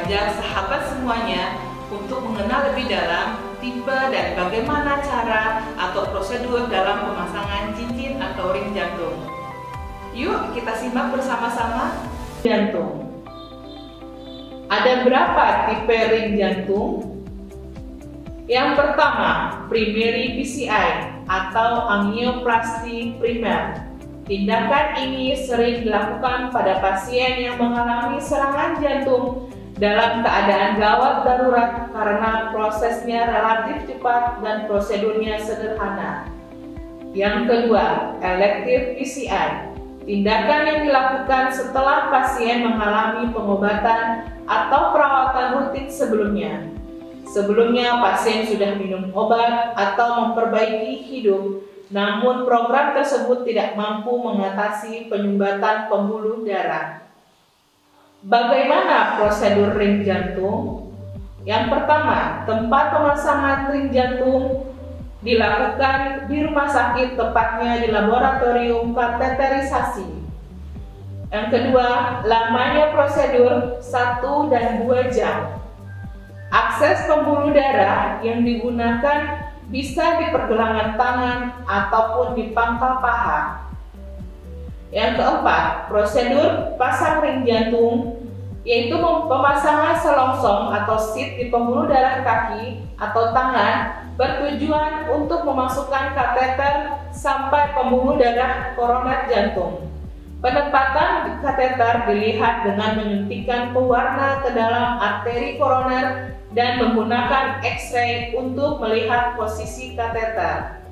mengajak sahabat semuanya untuk mengenal lebih dalam tipe dan bagaimana cara atau prosedur dalam pemasangan cincin atau ring jantung. Yuk kita simak bersama-sama. Jantung. Ada berapa tipe ring jantung? Yang pertama, primary PCI atau angioplasti primer. Tindakan ini sering dilakukan pada pasien yang mengalami serangan jantung dalam keadaan gawat darurat karena prosesnya relatif cepat dan prosedurnya sederhana. Yang kedua, elective PCI. Tindakan yang dilakukan setelah pasien mengalami pengobatan atau perawatan rutin sebelumnya. Sebelumnya pasien sudah minum obat atau memperbaiki hidup, namun program tersebut tidak mampu mengatasi penyumbatan pembuluh darah. Bagaimana prosedur ring jantung? Yang pertama, tempat pemasangan ring jantung dilakukan di rumah sakit, tepatnya di laboratorium kateterisasi. Yang kedua, lamanya prosedur 1 dan 2 jam. Akses pembuluh darah yang digunakan bisa di pergelangan tangan ataupun di pangkal paha. Yang keempat, prosedur pasang ring jantung yaitu pemasangan selongsong atau seat di pembuluh darah kaki atau tangan bertujuan untuk memasukkan kateter sampai pembuluh darah koroner jantung. Penempatan kateter dilihat dengan menyuntikkan pewarna ke dalam arteri koroner dan menggunakan X-ray untuk melihat posisi kateter.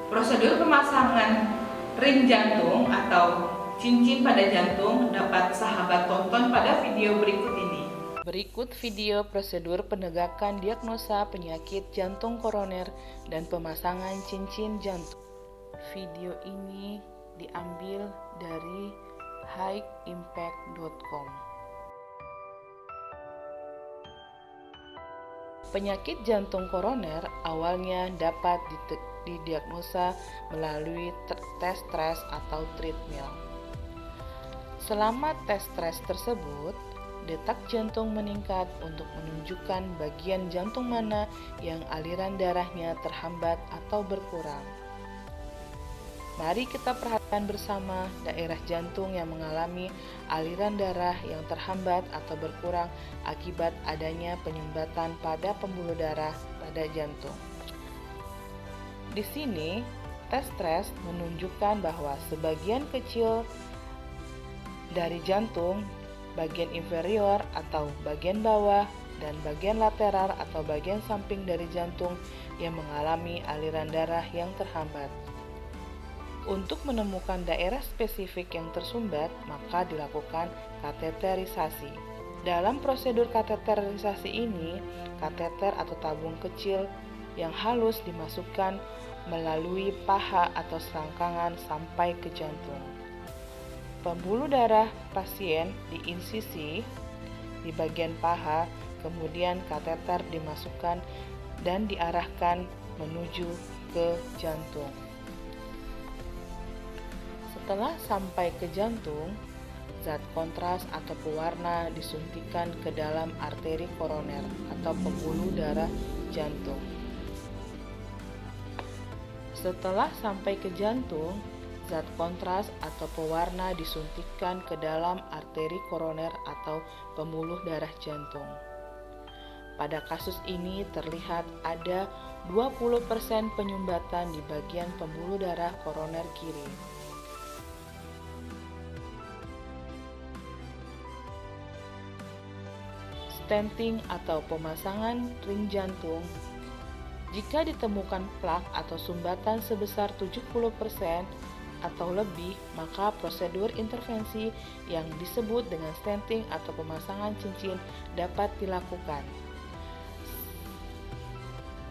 Prosedur pemasangan ring jantung atau cincin pada jantung dapat sahabat tonton pada video berikut ini. Berikut video prosedur penegakan diagnosa penyakit jantung koroner dan pemasangan cincin jantung. Video ini diambil dari highimpact.com. Penyakit jantung koroner awalnya dapat didiagnosa melalui tes stres atau treadmill. Selama tes stres tersebut, detak jantung meningkat untuk menunjukkan bagian jantung mana yang aliran darahnya terhambat atau berkurang. Mari kita perhatikan bersama daerah jantung yang mengalami aliran darah yang terhambat atau berkurang akibat adanya penyumbatan pada pembuluh darah pada jantung. Di sini, tes stres menunjukkan bahwa sebagian kecil dari jantung, bagian inferior atau bagian bawah, dan bagian lateral atau bagian samping dari jantung yang mengalami aliran darah yang terhambat. Untuk menemukan daerah spesifik yang tersumbat, maka dilakukan kateterisasi. Dalam prosedur kateterisasi ini, kateter atau tabung kecil yang halus dimasukkan melalui paha atau selangkangan sampai ke jantung. Pembuluh darah pasien diinsisi di bagian paha, kemudian kateter dimasukkan dan diarahkan menuju ke jantung. Setelah sampai ke jantung, zat kontras atau pewarna disuntikan ke dalam arteri koroner atau pembuluh darah jantung. Setelah sampai ke jantung, zat kontras atau pewarna disuntikan ke dalam arteri koroner atau pembuluh darah jantung. Pada kasus ini terlihat ada 20% penyumbatan di bagian pembuluh darah koroner kiri. Stenting atau pemasangan ring jantung. Jika ditemukan plak atau sumbatan sebesar 70% atau lebih, maka prosedur intervensi yang disebut dengan stenting atau pemasangan cincin dapat dilakukan.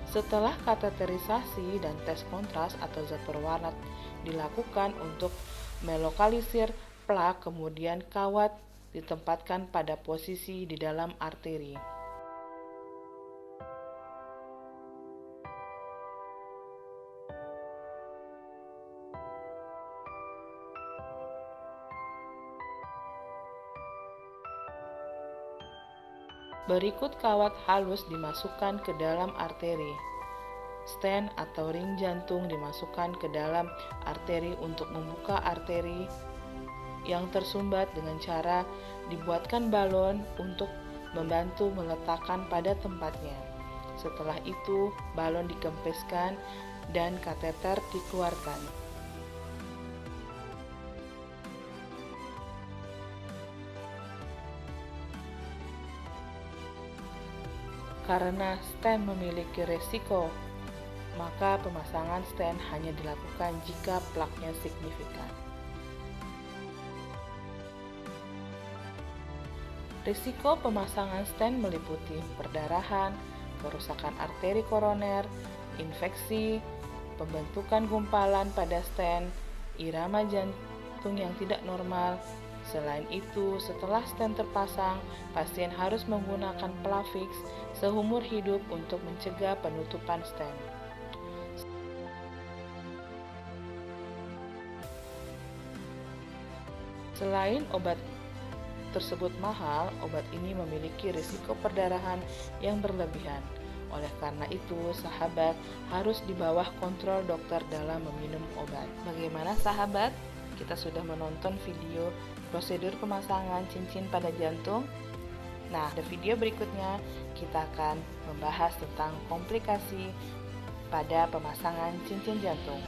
Setelah kateterisasi dan tes kontras atau zat berwarna dilakukan untuk melokalisir plak, kemudian kawat ditempatkan pada posisi di dalam arteri. Berikut kawat halus dimasukkan ke dalam arteri. Stent atau ring jantung dimasukkan ke dalam arteri untuk membuka arteri yang tersumbat dengan cara dibuatkan balon untuk membantu meletakkan pada tempatnya. Setelah itu, balon dikempeskan dan kateter dikeluarkan. Karena stent memiliki resiko, maka pemasangan stent hanya dilakukan jika plaknya signifikan. Risiko pemasangan stent meliputi perdarahan, kerusakan arteri koroner, infeksi, pembentukan gumpalan pada stent, irama jantung yang tidak normal. Selain itu, setelah stent terpasang, pasien harus menggunakan Plavix seumur hidup untuk mencegah penutupan stent. Selain obat tersebut mahal, obat ini memiliki risiko perdarahan yang berlebihan. Oleh karena itu, sahabat harus di bawah kontrol dokter dalam meminum obat. Bagaimana sahabat? Kita sudah menonton video prosedur pemasangan cincin pada jantung. Nah, di video berikutnya kita akan membahas tentang komplikasi pada pemasangan cincin jantung.